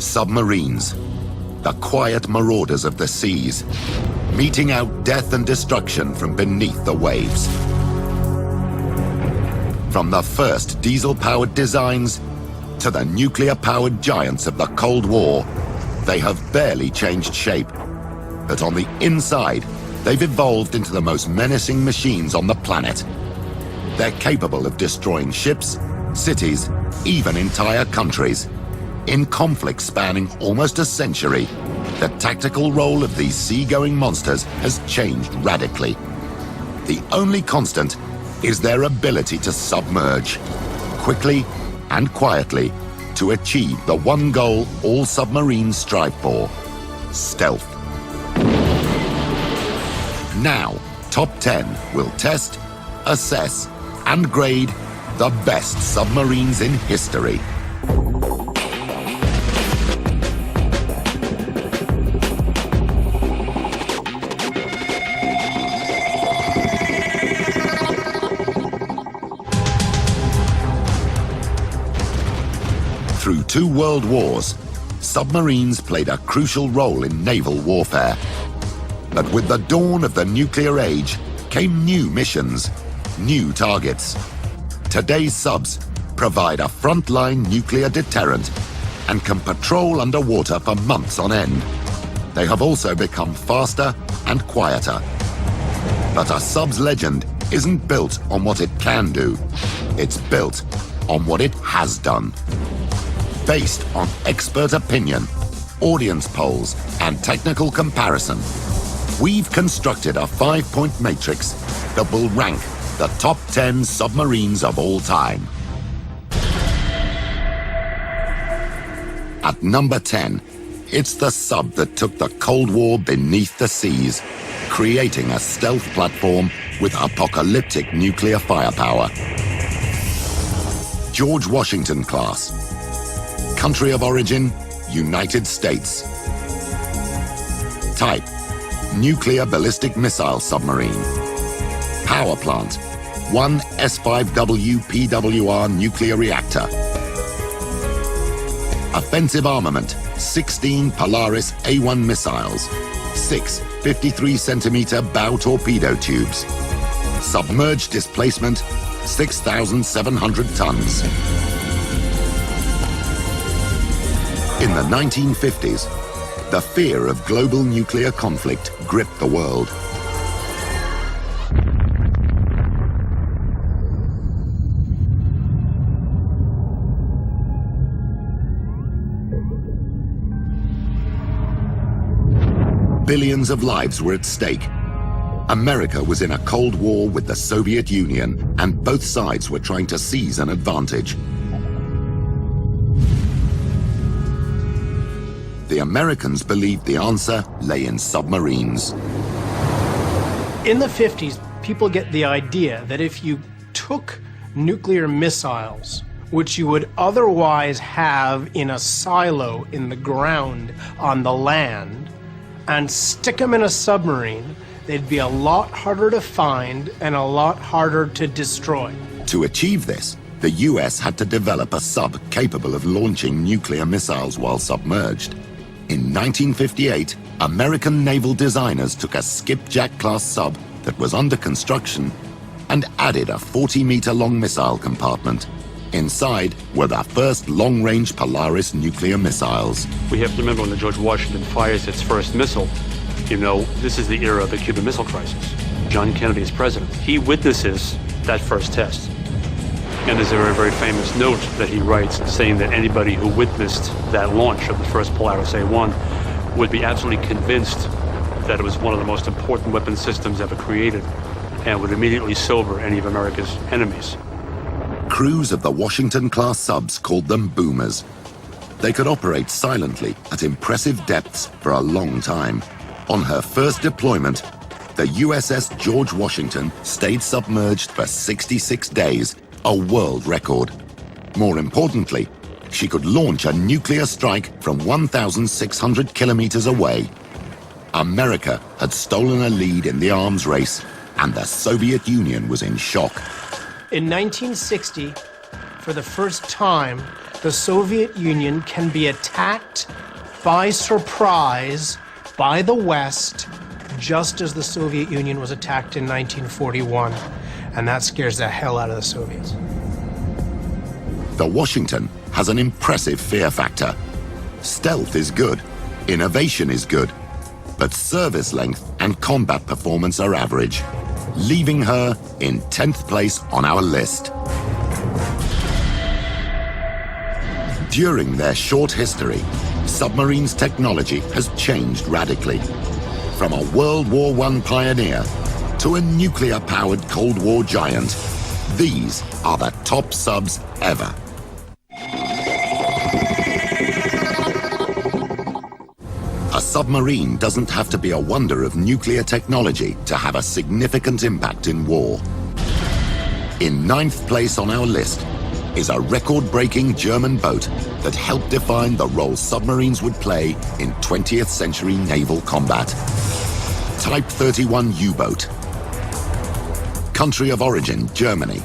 Submarines, the quiet marauders of the seas, meting out death and destruction from beneath the waves. From the first diesel-powered designs to the nuclear-powered giants of the Cold War, they have barely changed shape. But on the inside, they've evolved into the most menacing machines on the planet. They're capable of destroying ships, cities, even entire countries. In conflicts spanning almost a century, the tactical role of these sea-going monsters has changed radically. The only constant is their ability to submerge, quickly and quietly, to achieve the one goal all submarines strive for: stealth. Now, Top 10 will test, assess, and grade the best submarines in history. Through 2 world wars, submarines played a crucial role in naval warfare. But with the dawn of the nuclear age came new missions, new targets. Today's subs provide a frontline nuclear deterrent and can patrol underwater for months on end. They have also become faster and quieter. But a sub's legend isn't built on what it can do. It's built on what it has done. Based on expert opinion, audience polls, and technical comparison, we've constructed a 5-point matrix that will rank the top 10 submarines of all time. At number 10, it's the sub that took the Cold War beneath the seas, creating a stealth platform with apocalyptic nuclear firepower. George Washington class. Country of origin, United States. Type, nuclear ballistic missile submarine. Power plant, 1 S5W PWR nuclear reactor. Offensive armament, 16 Polaris A1 missiles, 6 53-centimeter bow torpedo tubes. Submerged displacement, 6,700 tons. In the 1950s, the fear of global nuclear conflict gripped the world. Billions of lives were at stake. America was in a Cold War with the Soviet Union, and both sides were trying to seize an advantage. The Americans believed the answer lay in submarines. In the 50s, people get the idea that if you took nuclear missiles, which you would otherwise have in a silo in the ground on the land, and stick them in a submarine, they'd be a lot harder to find and a lot harder to destroy. To achieve this, the US had to develop a sub capable of launching nuclear missiles while submerged. In 1958, American naval designers took a Skipjack-class sub that was under construction and added a 40-meter-long missile compartment. Inside were the first long-range Polaris nuclear missiles. We have to remember when the George Washington fires its first missile, you know, this is the era of the Cuban Missile Crisis. John Kennedy is president. He witnesses that first test. And there's a very, very famous note that he writes saying that anybody who witnessed that launch of the first Polaris A1 would be absolutely convinced that it was one of the most important weapon systems ever created and would immediately sober any of America's enemies. Crews of the Washington-class subs called them boomers. They could operate silently at impressive depths for a long time. On her first deployment, the USS George Washington stayed submerged for 66 days, a world record. More importantly, she could launch a nuclear strike from 1,600 kilometers away. America had stolen a lead in the arms race, and the Soviet Union was in shock. In 1960, for the first time, the Soviet Union can be attacked by surprise by the West, just as the Soviet Union was attacked in 1941. And that scares the hell out of the Soviets. The Washington has an impressive fear factor. Stealth is good, innovation is good, but service length and combat performance are average, leaving her in 10th place on our list. During their short history, submarines technology has changed radically. From a World War I pioneer to a nuclear-powered Cold War giant, these are the top subs ever. A submarine doesn't have to be a wonder of nuclear technology to have a significant impact in war. In 9th place on our list is a record-breaking German boat that helped define the role submarines would play in 20th century naval combat. Type 31 U-boat. Country of origin, Germany.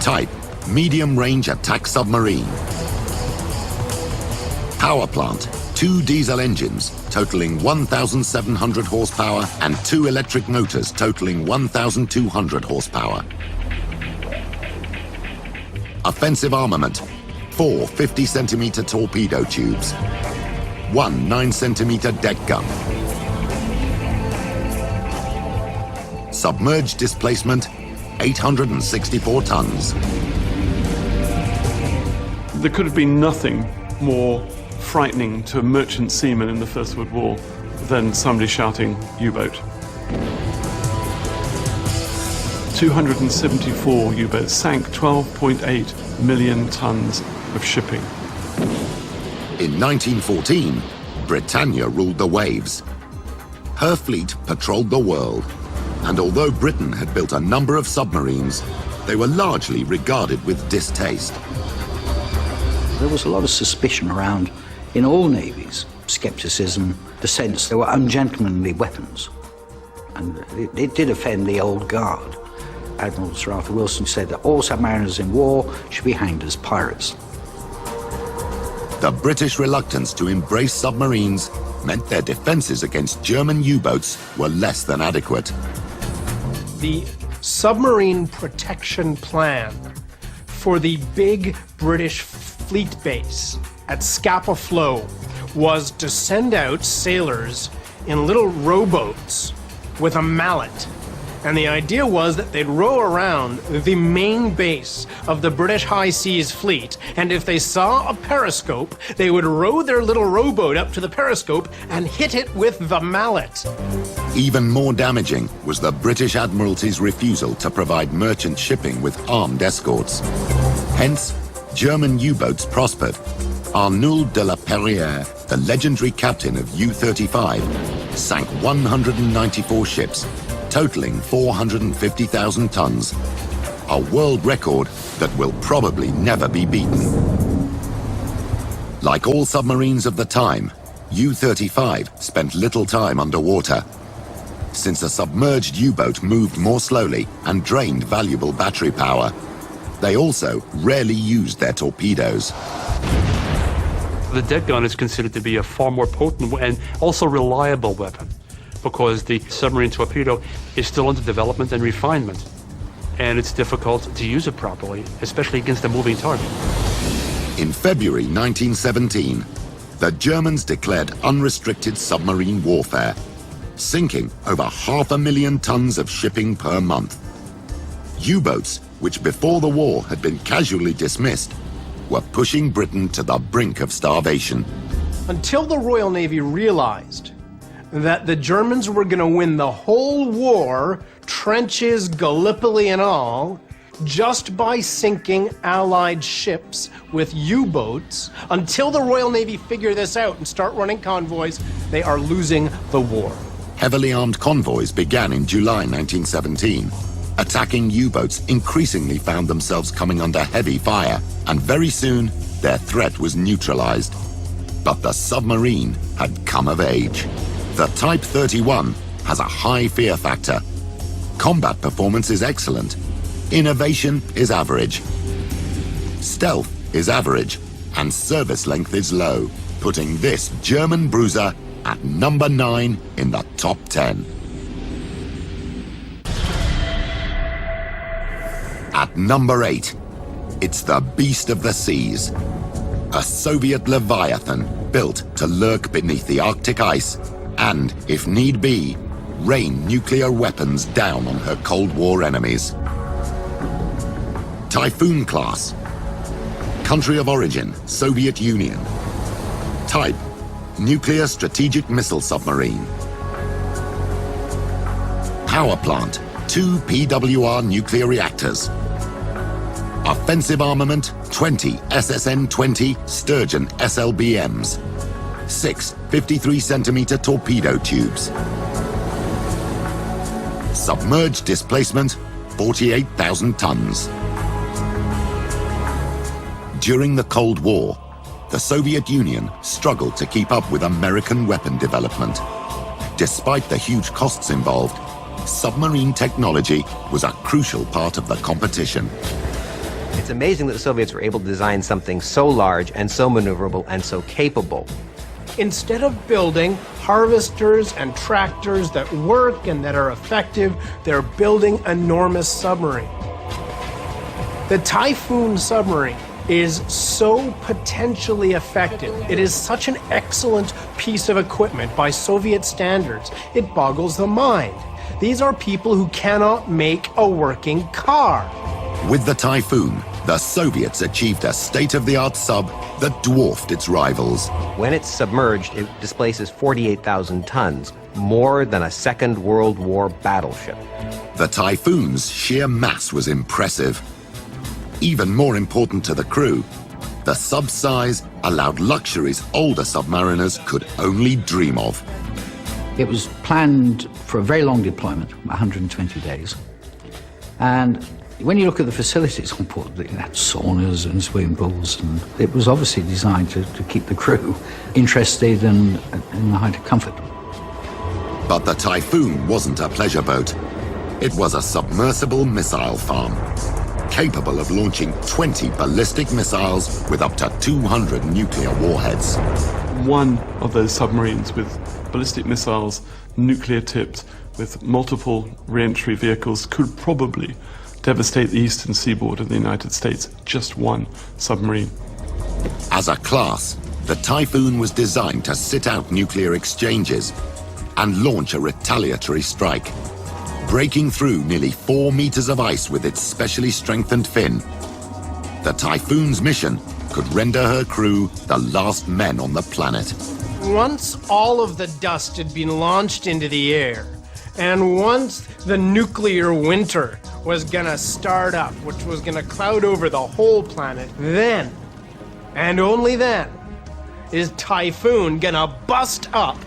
Type, medium-range attack submarine. Power plant, 2 diesel engines totaling 1,700 horsepower and 2 electric motors totaling 1,200 horsepower. Offensive armament, 4 50-centimeter torpedo tubes, 1 9-centimeter deck gun. Submerged displacement, 864 tons. There could have been nothing more frightening to a merchant seaman in the First World War than somebody shouting, U-boat. 274 U-boats sank 12.8 million tons of shipping. In 1914, Britannia ruled the waves. Her fleet patrolled the world, and although Britain had built a number of submarines, they were largely regarded with distaste. There was a lot of suspicion around in all navies, scepticism, the sense they were ungentlemanly weapons. And it did offend the old guard. Admiral Sir Arthur Wilson said that all submariners in war should be hanged as pirates. The British reluctance to embrace submarines meant their defenses against German U-boats were less than adequate. The submarine protection plan for the big British fleet base at Scapa Flow was to send out sailors in little rowboats with a mallet. And the idea was that they'd row around the main base of the British High Seas Fleet, and if they saw a periscope, they would row their little rowboat up to the periscope and hit it with the mallet. Even more damaging was the British Admiralty's refusal to provide merchant shipping with armed escorts. Hence, German U-boats prospered. Arnauld de la Perrière, the legendary captain of U-35, sank 194 ships, totaling 450,000 tons, a world record that will probably never be beaten. Like all submarines of the time, U-35 spent little time underwater. Since a submerged U-boat moved more slowly and drained valuable battery power, they also rarely used their torpedoes. The deck gun is considered to be a far more potent and also reliable weapon, because the submarine torpedo is still under development and refinement, and it's difficult to use it properly, especially against a moving target. In February 1917, the Germans declared unrestricted submarine warfare, sinking over 500,000 tons of shipping per month. U-boats, which before the war had been casually dismissed, were pushing Britain to the brink of starvation. Until the Royal Navy realized that the Germans were going to win the whole war, trenches, Gallipoli and all, just by sinking Allied ships with U-boats. Until the Royal Navy figure this out and start running convoys, they are losing the war. Heavily armed convoys began in July 1917. Attacking U-boats increasingly found themselves coming under heavy fire, and very soon their threat was neutralized. But the submarine had come of age. The Type 31 has a high fear factor. Combat performance is excellent. Innovation is average. Stealth is average and service length is low, putting this German bruiser at number 9 in the top 10. At number 8, it's the Beast of the Seas, a Soviet Leviathan built to lurk beneath the Arctic ice and, if need be, rain nuclear weapons down on her Cold War enemies. Typhoon class. Country of origin, Soviet Union. Type, nuclear strategic missile submarine. Power plant, 2 PWR nuclear reactors. Offensive armament, 20 SSN-20 Sturgeon SLBMs. 6 53-centimeter torpedo tubes. Submerged displacement, 48,000 tons. During the Cold War, the Soviet Union struggled to keep up with American weapon development. Despite the huge costs involved, submarine technology was a crucial part of the competition. It's amazing that the Soviets were able to design something so large and so maneuverable and so capable. Instead of building harvesters and tractors that work and that are effective, they're building enormous submarines. The Typhoon submarine is so potentially effective. It is such an excellent piece of equipment by Soviet standards. It boggles the mind. These are people who cannot make a working car. With the Typhoon, the Soviets achieved a state-of-the-art sub that dwarfed its rivals. When it's submerged, it displaces 48,000 tons, more than a Second World War battleship. The Typhoon's sheer mass was impressive. Even more important to the crew, the sub's size allowed luxuries older submariners could only dream of. It was planned for a very long deployment, 120 days. And when you look at the facilities on board, it had saunas and swimming pools, and it was obviously designed to keep the crew interested and in the height of comfort. But the Typhoon wasn't a pleasure boat. It was a submersible missile farm, capable of launching 20 ballistic missiles with up to 200 nuclear warheads. One of those submarines with ballistic missiles, nuclear tipped, with multiple re-entry vehicles could probably devastate the eastern seaboard of the United States. Just one submarine. As a class, the Typhoon was designed to sit out nuclear exchanges and launch a retaliatory strike, breaking through nearly 4 meters of ice with its specially strengthened fin. The Typhoon's mission could render her crew the last men on the planet. Once all of the dust had been launched into the air, and once the nuclear winter was gonna start up, which was gonna cloud over the whole planet, then, and only then, is Typhoon gonna bust up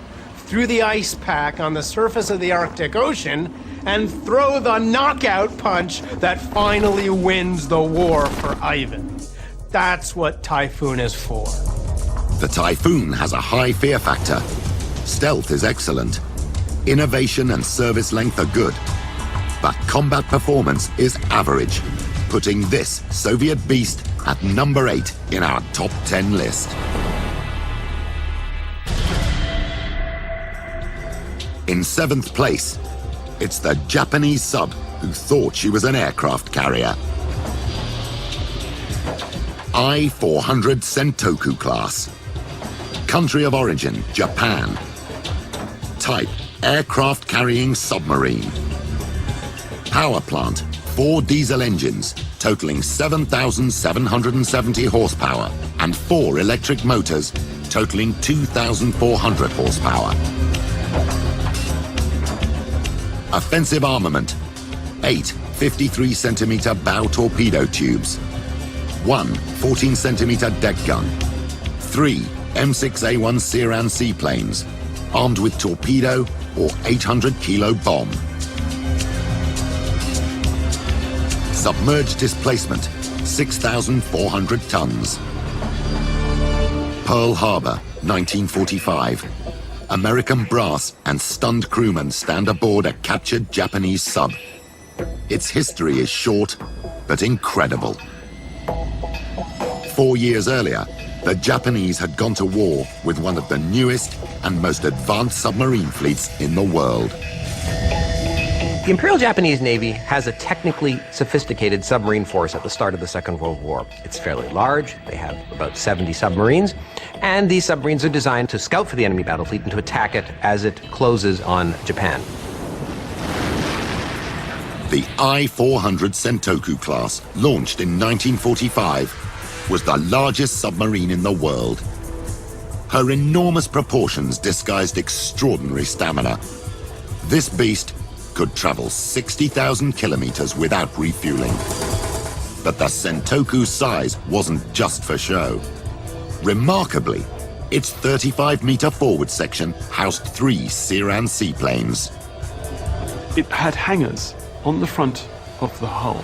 through the ice pack on the surface of the Arctic Ocean and throw the knockout punch that finally wins the war for Ivan. That's what Typhoon is for. The Typhoon has a high fear factor. Stealth is excellent. Innovation and service length are good. But combat performance is average, putting this Soviet beast at number 8 in our top 10 list. In 7th place, it's the Japanese sub who thought she was an aircraft carrier. I-400 Sentoku class. Country of origin, Japan. Type, aircraft carrying submarine. Power plant, 4 diesel engines, totaling 7,770 horsepower, and 4 electric motors, totaling 2,400 horsepower. Offensive armament, 8 53-centimeter bow torpedo tubes, 1 14-centimeter deck gun, 3 M6A1 Siran seaplanes, armed with torpedo or 800-kilo bomb. Submerged displacement, 6,400 tons. Pearl Harbor, 1945. American brass and stunned crewmen stand aboard a captured Japanese sub. Its history is short, but incredible. 4 years earlier, the Japanese had gone to war with one of the newest and most advanced submarine fleets in the world. The Imperial Japanese Navy has a technically sophisticated submarine force at the start of the Second World War. It's fairly large. They have about 70 submarines, and these submarines are designed to scout for the enemy battle fleet and to attack it as it closes on Japan. The I-400 Sentoku class, launched in 1945, was the largest submarine in the world. Her enormous proportions disguised extraordinary stamina. This beast could travel 60,000 kilometers without refueling. But the Sentoku's size wasn't just for show. Remarkably, its 35-meter forward section housed 3 Siran seaplanes. It had hangars on the front of the hull.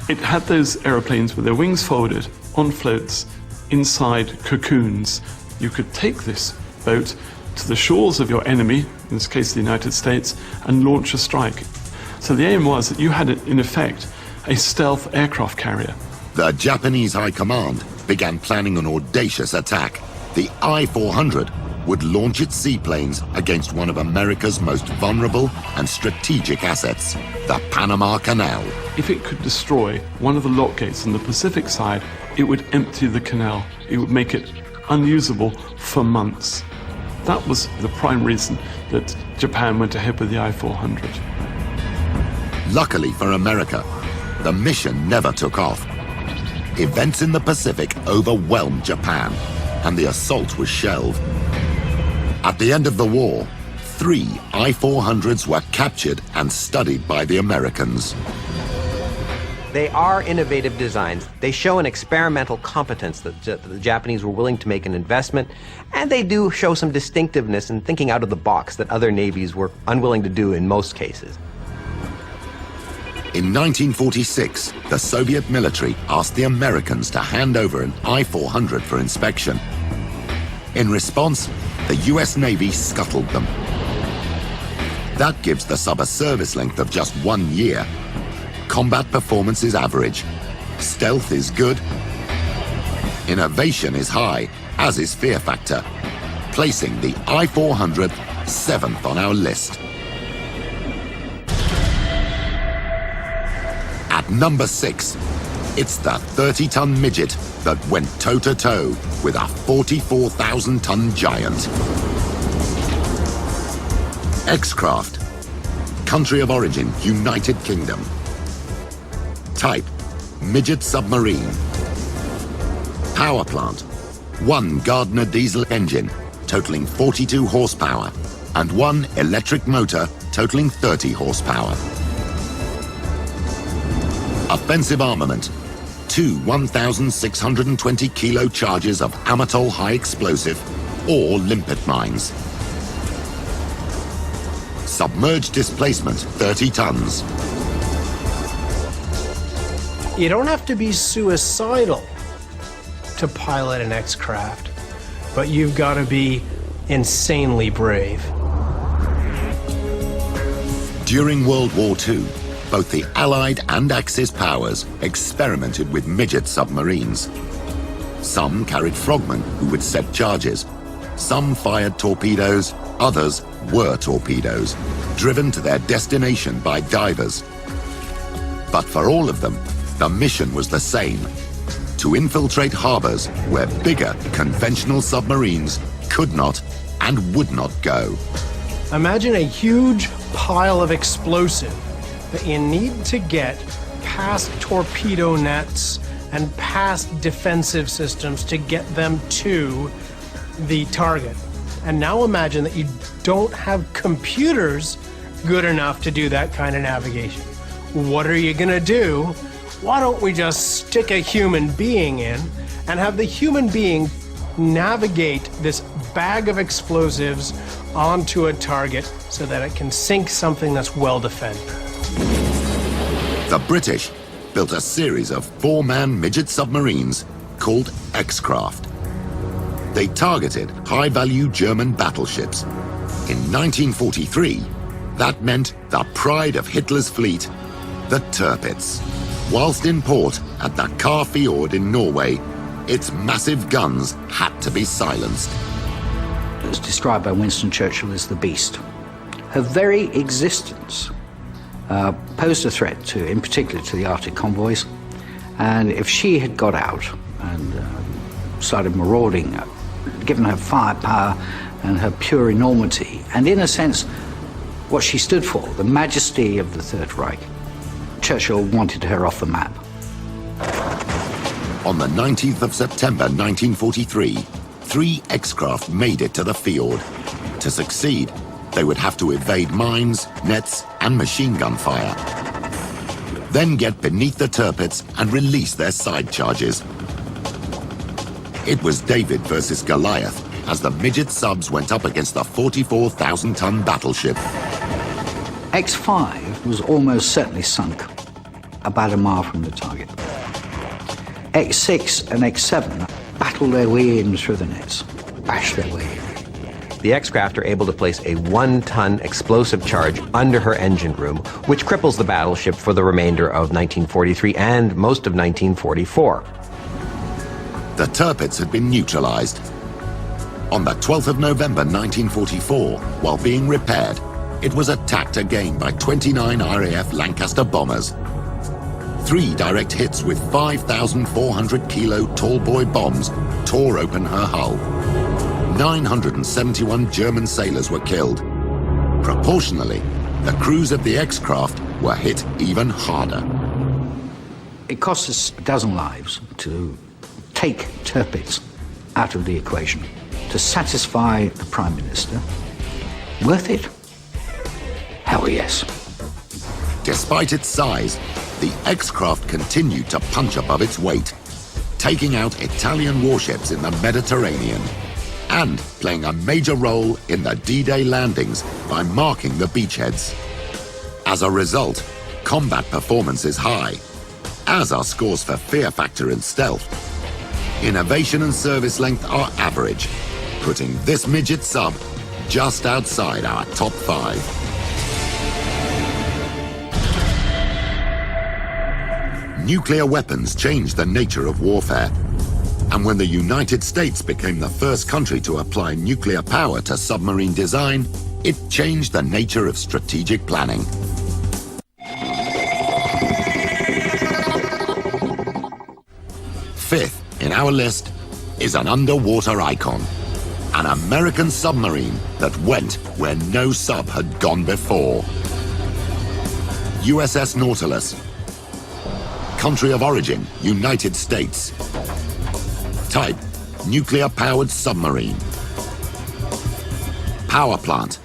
It had those aeroplanes with their wings folded, on floats, inside cocoons. You could take this boat to the shores of your enemy, in this case the United States, and launch a strike. So the aim was that you had, in effect, a stealth aircraft carrier. The Japanese High Command began planning an audacious attack. The I-400 would launch its seaplanes against one of America's most vulnerable and strategic assets, the Panama Canal. If it could destroy one of the lock gates on the Pacific side, it would empty the canal. It would make it unusable for months. That was the prime reason that Japan went ahead with the I-400. Luckily for America, the mission never took off. Events in the Pacific overwhelmed Japan, and the assault was shelved. At the end of the war, 3 I-400s were captured and studied by the Americans. They are innovative designs. They show an experimental competence that the Japanese were willing to make an investment, and they do show some distinctiveness in thinking out of the box that other navies were unwilling to do in most cases. In 1946, the Soviet military asked the Americans to hand over an I-400 for inspection. In response, the US Navy scuttled them. That gives the sub a service length of just 1 year. Combat performance is average. Stealth is good. Innovation is high, as is fear factor, placing the I-400 7th on our list. At number 6, it's the 30-ton midget that went toe-to-toe with a 44,000-ton giant. X-Craft. Country of origin, United Kingdom. Type, midget submarine. Power plant, 1 Gardner diesel engine, totaling 42 horsepower, and 1 electric motor, totaling 30 horsepower. Offensive armament, 2 1,620 kilo charges of Amatol high explosive or limpet mines. Submerged displacement, 30 tons. You don't have to be suicidal to pilot an X-Craft, but you've got to be insanely brave. During World War II, both the Allied and Axis powers experimented with midget submarines. Some carried frogmen who would set charges. Some fired torpedoes, others were torpedoes, driven to their destination by divers. But for all of them, the mission was the same: to infiltrate harbors where bigger conventional submarines could not and would not go. Imagine a huge pile of explosive that you need to get past torpedo nets and past defensive systems to get them to the target. And now imagine that you don't have computers good enough to do that kind of navigation. What are you gonna do? Why don't we just stick a human being in and have the human being navigate this bag of explosives onto a target so that it can sink something that's well defended? The British built a series of 4-man midget submarines called X-Craft. They targeted high-value German battleships. In 1943, that meant the pride of Hitler's fleet, the Tirpitz. Whilst in port at the Kar Fjord in Norway, its massive guns had to be silenced. It was described by Winston Churchill as the beast. Her very existence posed a threat to, in particular, to the Arctic convoys. And if she had got out and started marauding, given her firepower and her pure enormity, and in a sense, what she stood for, the majesty of the Third Reich, Churchill wanted her off the map. On the 19th of September 1943, 3 X-craft made it to the field. To succeed, they would have to evade mines, nets, and machine gun fire. Then get beneath the turpits and release their side charges. It was David versus Goliath as the midget subs went up against the 44,000-ton battleship. X5 was almost certainly sunk about a mile from the target. X6 and X7 battled their way in through the nets, bashed their way in. The X-craft are able to place a 1-ton explosive charge under her engine room, which cripples the battleship for the remainder of 1943 and most of 1944. The turpits had been neutralized. On the 12th of November 1944, while being repaired, it was attacked again by 29 RAF Lancaster bombers. 3 direct hits with 5,400-kilo tall-boy bombs tore open her hull. 971 German sailors were killed. Proportionally, the crews of the X-craft were hit even harder. It cost us a dozen lives to take turpits out of the equation, to satisfy the Prime Minister. Worth it? Hell yes. Despite its size, the X-craft continued to punch above its weight, taking out Italian warships in the Mediterranean and playing a major role in the D-Day landings by marking the beachheads. As a result, combat performance is high, as are scores for fear factor and stealth. Innovation and service length are average, putting this midget sub just outside our top 5. Nuclear weapons changed the nature of warfare. And when the United States became the first country to apply nuclear power to submarine design, it changed the nature of strategic planning. Fifth in our list is an underwater icon, an American submarine that went where no sub had gone before. USS Nautilus. Country of origin, United States. Type, nuclear-powered submarine. Power plant,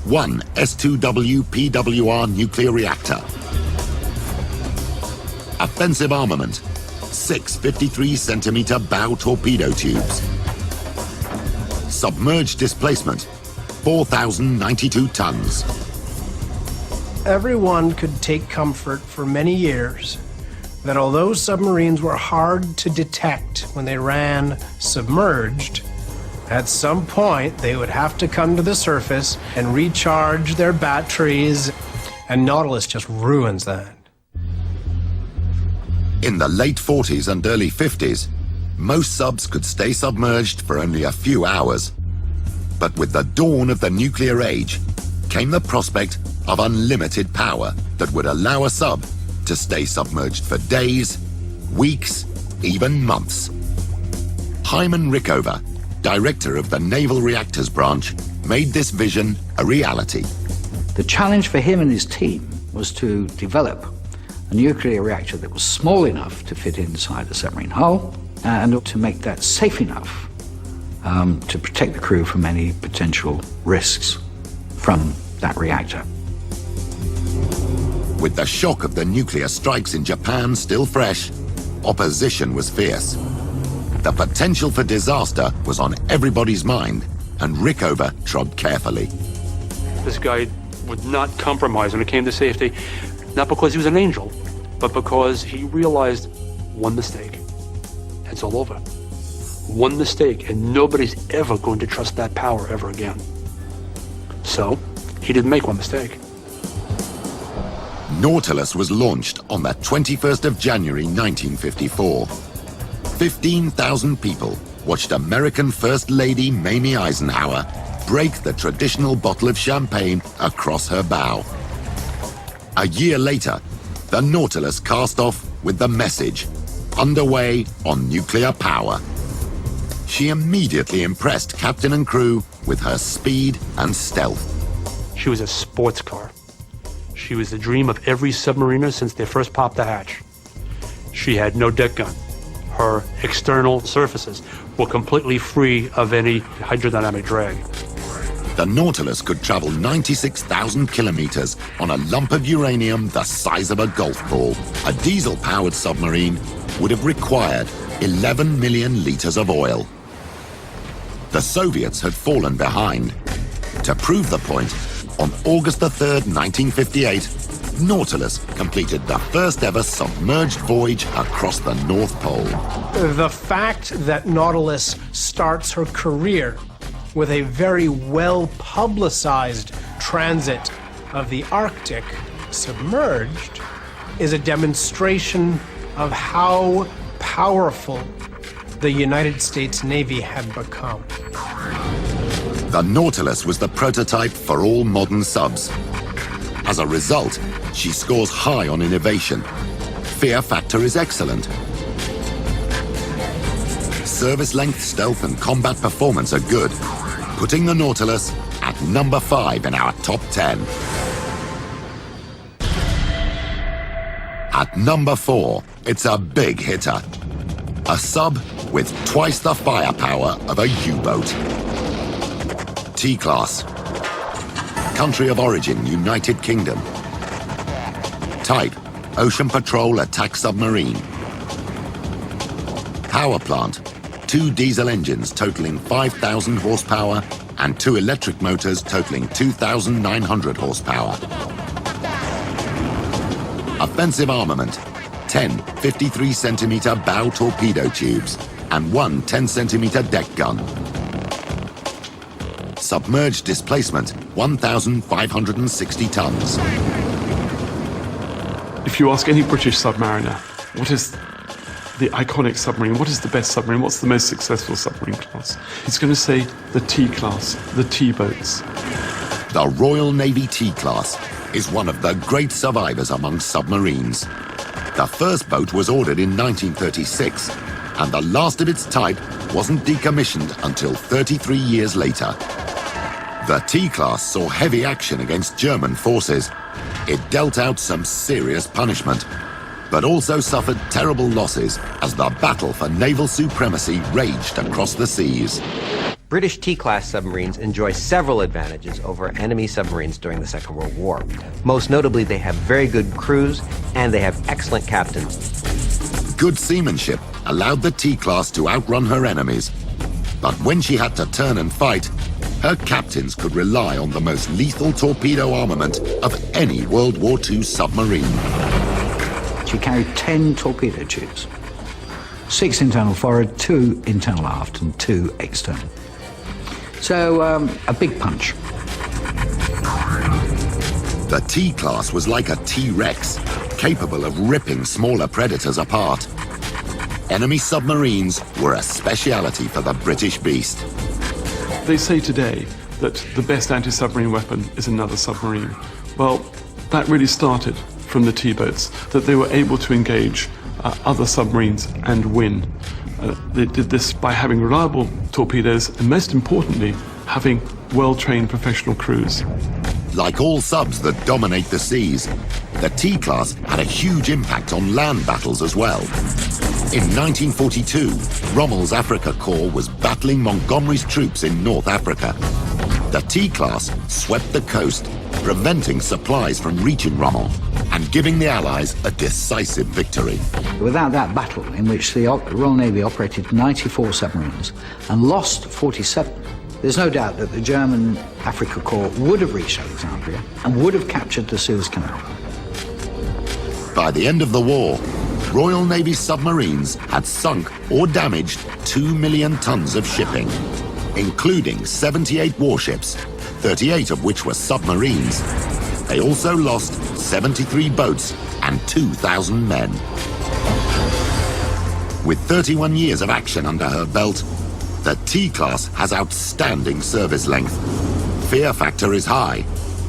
1 S2W PWR nuclear reactor. Offensive armament, 6 53-centimeter bow torpedo tubes. Submerged displacement, 4,092 tons. Everyone could take comfort for many years that although submarines were hard to detect when they ran submerged, at some point they would have to come to the surface and recharge their batteries, and Nautilus just ruins that. In the late 40s and early 50s, most subs could stay submerged for only a few hours. But with the dawn of the nuclear age came the prospect of unlimited power that would allow a sub to stay submerged for days, weeks, even months. Hyman Rickover, director of the Naval Reactors Branch, made this vision a reality. The challenge for him and his team was to develop a nuclear reactor that was small enough to fit inside a submarine hull and to make that safe enough to protect the crew from any potential risks from that reactor. With the shock of the nuclear strikes in Japan still fresh, opposition was fierce. The potential for disaster was on everybody's mind, and Rickover trod carefully. This guy would not compromise when it came to safety, not because he was an angel, but because he realized one mistake. It's all over. One mistake, and nobody's ever going to trust that power ever again. So, he didn't make one mistake. Nautilus was launched on the 21st of January 1954. 15,000 people watched American First Lady Mamie Eisenhower break the traditional bottle of champagne across her bow. A year later, the Nautilus cast off with the message, underway on nuclear power. She immediately impressed captain and crew with her speed and stealth. She was a sports car. She was the dream of every submariner since they first popped the hatch. She had no deck gun. Her external surfaces were completely free of any hydrodynamic drag. The Nautilus could travel 96,000 kilometers on a lump of uranium the size of a golf ball. A diesel-powered submarine would have required 11 million liters of oil. The Soviets had fallen behind. To prove the point, on August the 3rd, 1958, Nautilus completed the first ever submerged voyage across the North Pole. The fact that Nautilus starts her career with a very well-publicized transit of the Arctic submerged is a demonstration of how powerful the United States Navy had become. The Nautilus was the prototype for all modern subs. As a result, she scores high on innovation. Fear factor is excellent. Service length, stealth, and combat performance are good, putting the Nautilus at number 5 in our top 10. At number 4, it's a big hitter. A sub with twice the firepower of a U-boat. T-Class. Country of origin, United Kingdom. Type, Ocean Patrol Attack Submarine. Power plant, 2 diesel engines totaling 5,000 horsepower and 2 electric motors totaling 2,900 horsepower. Offensive armament, 10 53-centimeter bow torpedo tubes and 1 10-centimeter deck gun. Submerged displacement, 1,560 tons. If you ask any British submariner, what is the iconic submarine, what is the best submarine, what's the most successful submarine class, he's going to say the T-class, the T-boats. The Royal Navy T-Class is one of the great survivors among submarines. The first boat was ordered in 1936, and the last of its type wasn't decommissioned until 33 years later. The T-Class saw heavy action against German forces. It dealt out some serious punishment, but also suffered terrible losses as the battle for naval supremacy raged across the seas. British T-class submarines enjoy several advantages over enemy submarines during the Second World War. Most notably, they have very good crews and they have excellent captains. Good seamanship allowed the T-Class to outrun her enemies, but when she had to turn and fight, her captains could rely on the most lethal torpedo armament of any World War II submarine. She carried 10 torpedo tubes, 6 internal forward, 2 internal aft, and 2 external. So, a big punch. The T-Class was like a T-Rex, capable of ripping smaller predators apart. Enemy submarines were a speciality for the British beast. They say today that the best anti-submarine weapon is another submarine. Well, that really started from the T-boats, that they were able to engage other submarines and win. They did this by having reliable torpedoes and, most importantly, having well-trained professional crews. Like all subs that dominate the seas, the T-Class had a huge impact on land battles as well. In 1942, Rommel's Africa Corps was battling Montgomery's troops in North Africa. The T-Class swept the coast, preventing supplies from reaching Rommel and giving the Allies a decisive victory. Without that battle, in which the Royal Navy operated 94 submarines and lost 47, there's no doubt that the German Africa Corps would have reached Alexandria and would have captured the Suez Canal. By the end of the war, Royal Navy submarines had sunk or damaged 2 million tons of shipping, including 78 warships, 38 of which were submarines. They also lost 73 boats and 2,000 men. With 31 years of action under her belt, the T-class has outstanding service length. Fear factor is high.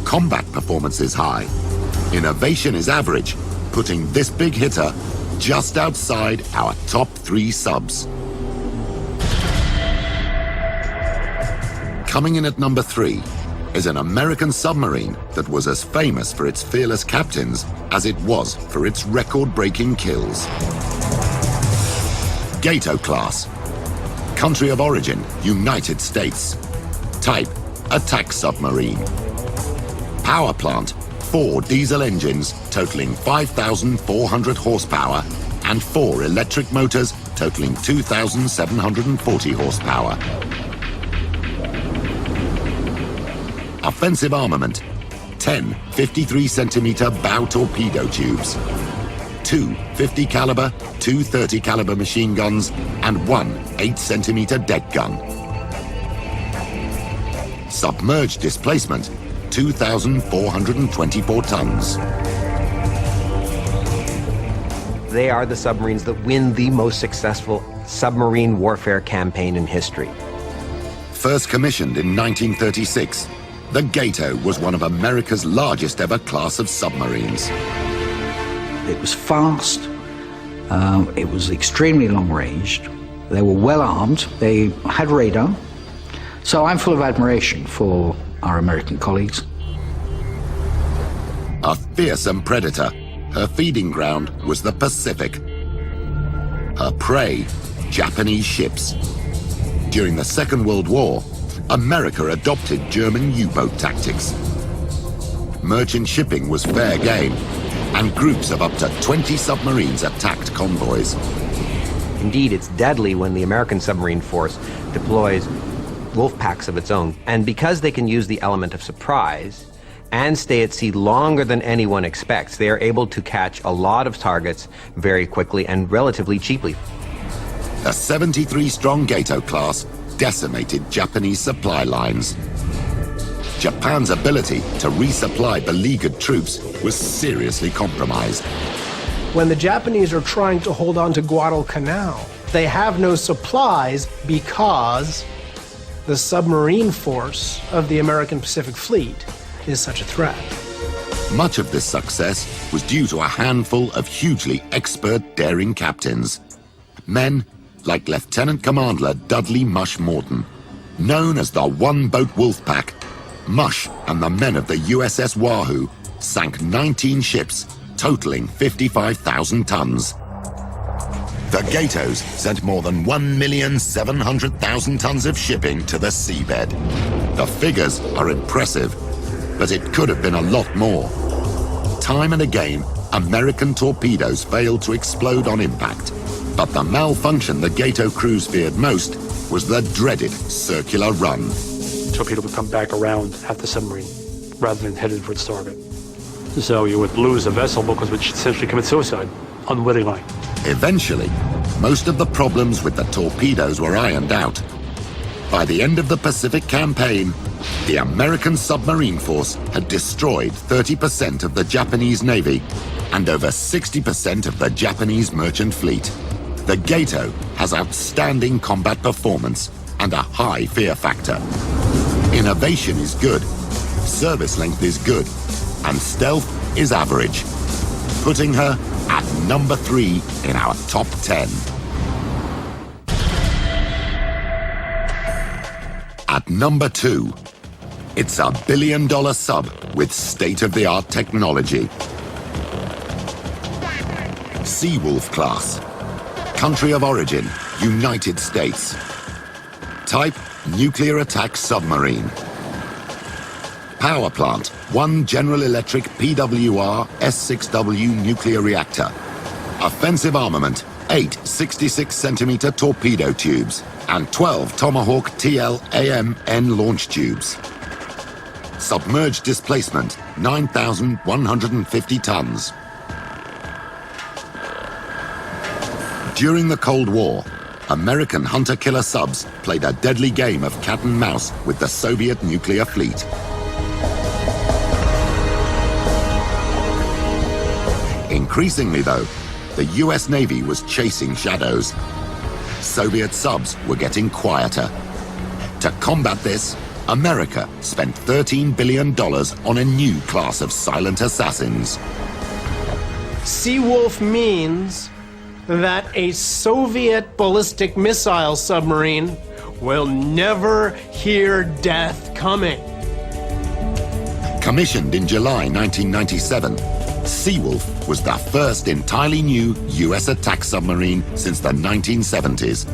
Combat performance is high. Innovation is average, putting this big hitter just outside our top 3 subs. Coming in at number 3 is an American submarine that was as famous for its fearless captains as it was for its record-breaking kills. Gato class. Country of origin, United States. Type, attack submarine. Power plant, 4 diesel engines totaling 5,400 horsepower and 4 electric motors totaling 2,740 horsepower. Offensive armament, 10 53-centimeter bow torpedo tubes, 2 50 caliber, 2 30 caliber machine guns, and 1 8-centimeter deck gun. Submerged displacement, 2,424 tons. They are the submarines that win the most successful submarine warfare campaign in history. First commissioned in 1936, the Gato was one of America's largest ever class of submarines. It was fast, it was extremely long-ranged, they were well-armed, they had radar. So I'm full of admiration for our American colleagues. A fearsome predator, her feeding ground was the Pacific. Her prey, Japanese ships. During the Second World War, America adopted German U-boat tactics. Merchant shipping was fair game, and groups of up to 20 submarines attacked convoys. Indeed, it's deadly when the American submarine force deploys wolf packs of its own. And because they can use the element of surprise and stay at sea longer than anyone expects, they are able to catch a lot of targets very quickly and relatively cheaply. The 73-strong Gato class decimated Japanese supply lines. Japan's ability to resupply beleaguered troops was seriously compromised. When the Japanese are trying to hold on to Guadalcanal, they have no supplies because the submarine force of the American Pacific Fleet is such a threat. Much of this success was due to a handful of hugely expert, daring captains. Men like Lieutenant Commander Dudley Mush Morton. Known as the One-Boat Wolfpack, Mush and the men of the USS Wahoo sank 19 ships, totaling 55,000 tons. The Gatos sent more than 1,700,000 tons of shipping to the seabed. The figures are impressive, but it could have been a lot more. Time and again, American torpedoes failed to explode on impact. But the malfunction the Gato crews feared most was the dreaded circular run. Torpedo would come back around at the submarine rather than headed for its target. So you would lose a vessel because it would essentially commit suicide unwittingly. Eventually, most of the problems with the torpedoes were ironed out. By the end of the Pacific campaign, the American submarine force had destroyed 30% of the Japanese Navy and over 60% of the Japanese merchant fleet. The Gato has outstanding combat performance and a high fear factor. Innovation is good, service length is good, and stealth is average, putting her at number 3 in our top 10. At number 2, it's a billion-dollar sub with state-of-the-art technology. Seawolf class. Country of origin, United States. Type, nuclear attack submarine. Power plant, 1 General Electric PWR S6W nuclear reactor. Offensive armament, 8 66-centimeter torpedo tubes and 12 Tomahawk TL-AMN launch tubes. Submerged displacement, 9,150 tons. During the Cold War, American hunter-killer subs played a deadly game of cat and mouse with the Soviet nuclear fleet. Increasingly, though, the US Navy was chasing shadows. Soviet subs were getting quieter. To combat this, America spent $13 billion on a new class of silent assassins. Seawolf means that a Soviet ballistic missile submarine will never hear death coming. Commissioned in July 1997, Seawolf was the first entirely new US attack submarine since the 1970s.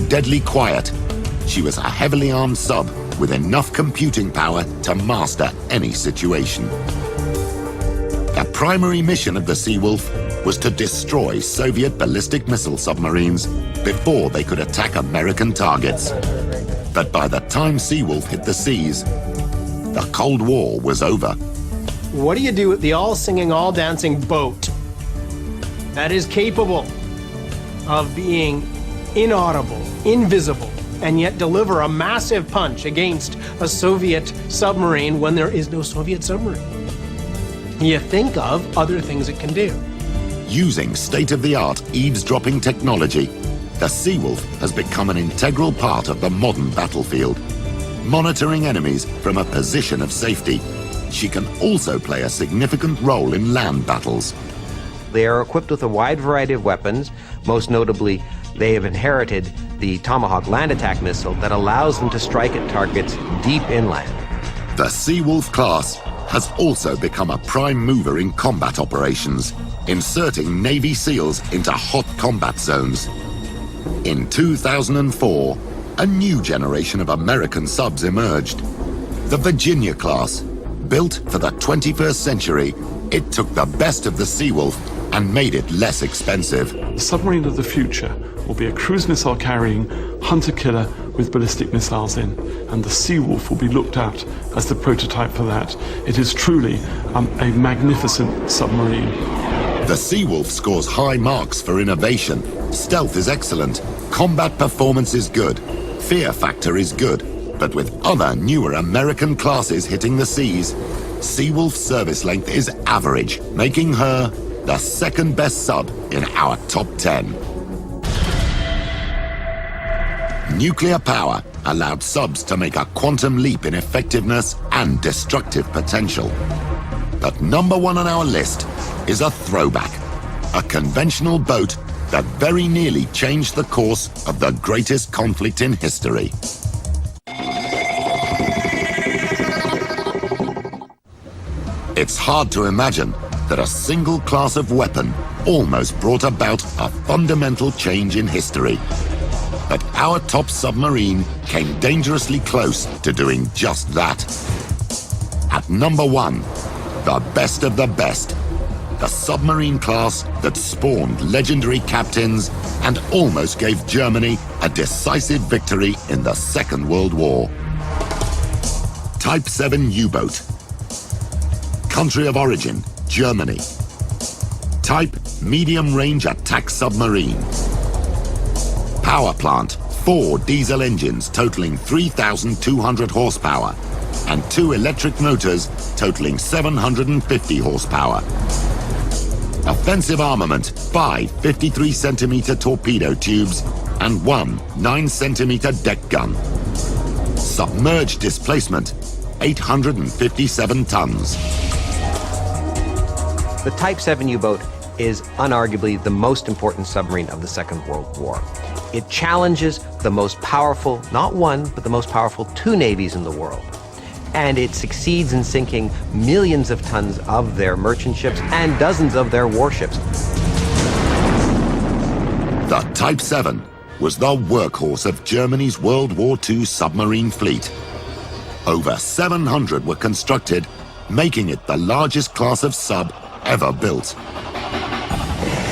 Deadly quiet, she was a heavily armed sub with enough computing power to master any situation. The primary mission of the Seawolf was to destroy Soviet ballistic missile submarines before they could attack American targets. But by the time Seawolf hit the seas, the Cold War was over. What do you do with the all-singing, all-dancing boat that is capable of being inaudible, invisible, and yet deliver a massive punch against a Soviet submarine when there is no Soviet submarine? You think of other things it can do. Using state-of-the-art eavesdropping technology, the Seawolf has become an integral part of the modern battlefield. Monitoring enemies from a position of safety, she can also play a significant role in land battles. They are equipped with a wide variety of weapons. Most notably, they have inherited the Tomahawk land attack missile that allows them to strike at targets deep inland. The Seawolf class has also become a prime mover in combat operations, inserting Navy SEALs into hot combat zones. In 2004, a new generation of American subs emerged. The Virginia class, built for the 21st century, it took the best of the Seawolf and made it less expensive. The submarine of the future will be a cruise missile carrying hunter-killer with ballistic missiles in, and the Seawolf will be looked at as the prototype for that. It is truly a magnificent submarine. The Seawolf scores high marks for innovation. Stealth is excellent, combat performance is good, fear factor is good, but with other newer American classes hitting the seas, Seawolf's service length is average, making her the second best sub in our top 10. Nuclear power allowed subs to make a quantum leap in effectiveness and destructive potential. But number one on our list is a throwback, a conventional boat that very nearly changed the course of the greatest conflict in history. It's hard to imagine that a single class of weapon almost brought about a fundamental change in history. But our top submarine came dangerously close to doing just that. At number one, the best of the best. The submarine class that spawned legendary captains and almost gave Germany a decisive victory in the Second World War. Type 7 U-boat. Country of origin, Germany. Type medium-range attack submarine. Power plant, 4 diesel engines totaling 3,200 horsepower and 2 electric motors totaling 750 horsepower. Offensive armament, 5 53-centimeter torpedo tubes and 1 9-centimeter deck gun. Submerged displacement, 857 tons. The Type 7 U-boat is unarguably the most important submarine of the Second World War. It challenges the most powerful, not one, but the most powerful 2 navies in the world. And it succeeds in sinking millions of tons of their merchant ships and dozens of their warships. The Type 7 was the workhorse of Germany's World War II submarine fleet. Over 700 were constructed, making it the largest class of sub ever built.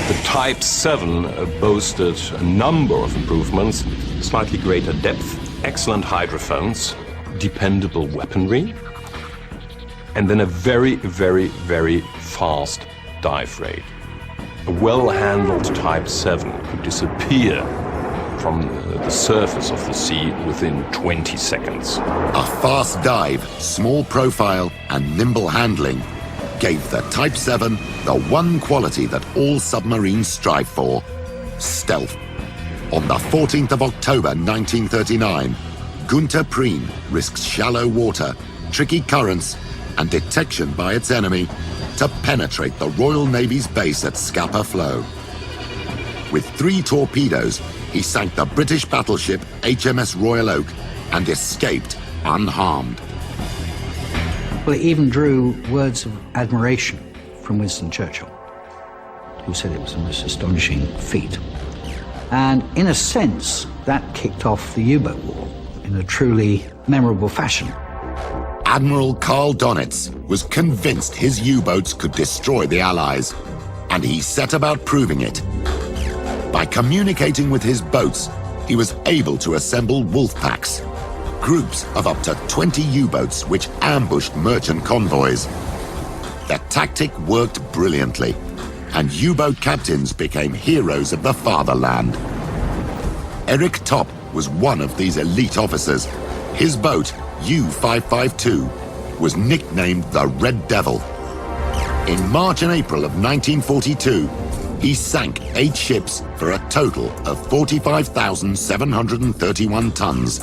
The Type 7 boasted a number of improvements: slightly greater depth, excellent hydrophones, dependable weaponry, and then a very, very, very fast dive rate. A well-handled Type 7 could disappear from the surface of the sea within 20 seconds. A fast dive, small profile, and nimble handling gave the Type 7 the one quality that all submarines strive for: stealth. On the 14th of October 1939, Gunther Prien risks shallow water, tricky currents, and detection by its enemy to penetrate the Royal Navy's base at Scapa Flow. With 3 torpedoes, he sank the British battleship HMS Royal Oak and escaped unharmed. Well, it even drew words of admiration from Winston Churchill, who said it was the most astonishing feat. And in a sense, that kicked off the U-boat war in a truly memorable fashion. Admiral Karl Donitz was convinced his U-boats could destroy the Allies, and he set about proving it. By communicating with his boats, he was able to assemble wolf packs, groups of up to 20 U-boats which ambushed merchant convoys. The tactic worked brilliantly, and U-boat captains became heroes of the fatherland. Eric Topp was one of these elite officers. His boat, U-552, was nicknamed the Red Devil. In March and April of 1942, he sank 8 ships for a total of 45,731 tons,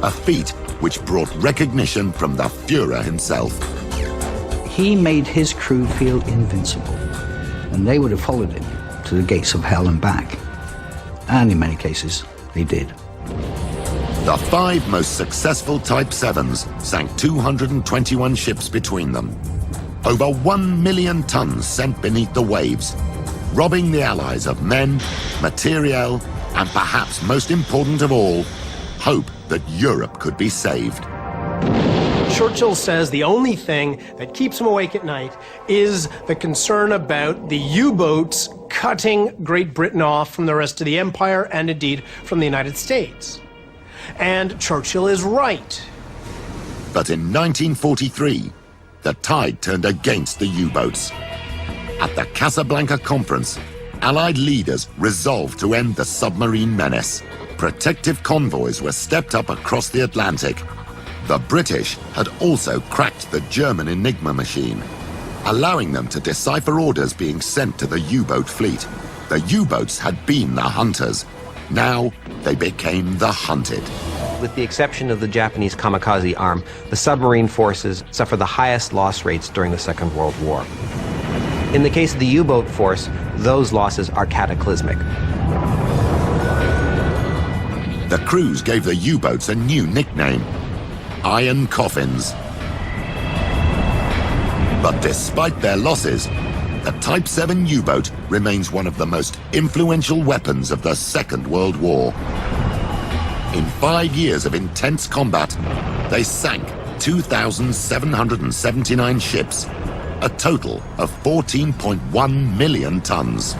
a feat which brought recognition from the Führer himself. He made his crew feel invincible, and they would have followed him to the gates of hell and back. And in many cases, they did. The 5 most successful Type 7s sank 221 ships between them. Over 1 million tons sent beneath the waves, robbing the Allies of men, materiel, and perhaps most important of all, hope that Europe could be saved. Churchill says the only thing that keeps him awake at night is the concern about the U-boats cutting Great Britain off from the rest of the empire and indeed from the United States. And Churchill is right. But in 1943, the tide turned against the U-boats. At the Casablanca Conference, Allied leaders resolved to end the submarine menace. Protective convoys were stepped up across the Atlantic. The British had also cracked the German Enigma machine, allowing them to decipher orders being sent to the U-boat fleet. The U-boats had been the hunters. Now they became the hunted. With the exception of the Japanese kamikaze arm, the submarine forces suffer the highest loss rates during the Second World War. In the case of the U-boat force, those losses are cataclysmic. The crews gave the U-boats a new nickname: Iron Coffins. But despite their losses, the Type 7 U-boat remains one of the most influential weapons of the Second World War. In 5 years of intense combat, they sank 2,779 ships, a total of 14.1 million tons.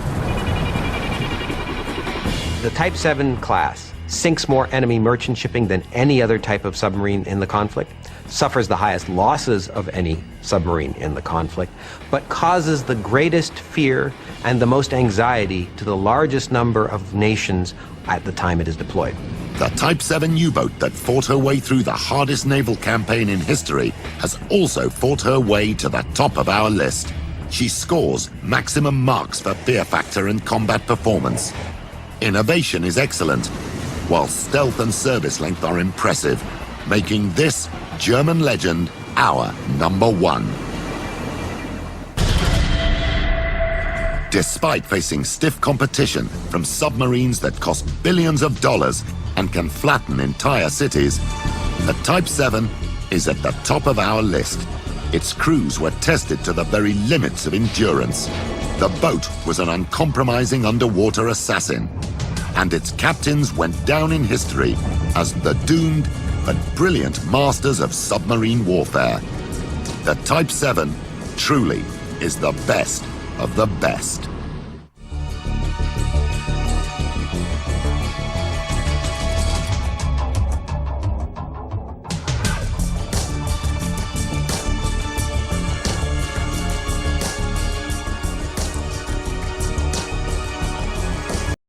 The Type 7 class sinks more enemy merchant shipping than any other type of submarine in the conflict, suffers the highest losses of any submarine in the conflict, but causes the greatest fear and the most anxiety to the largest number of nations at the time it is deployed. The Type 7 U-boat that fought her way through the hardest naval campaign in history has also fought her way to the top of our list. She scores maximum marks for fear factor and combat performance. Innovation is excellent, while stealth and service length are impressive, making this German legend our #1. Despite facing stiff competition from submarines that cost billions of dollars and can flatten entire cities, the Type 7 is at the top of our list. Its crews were tested to the very limits of endurance. The boat was an uncompromising underwater assassin, and its captains went down in history as the doomed but brilliant masters of submarine warfare. The Type 7 truly is the best of the best.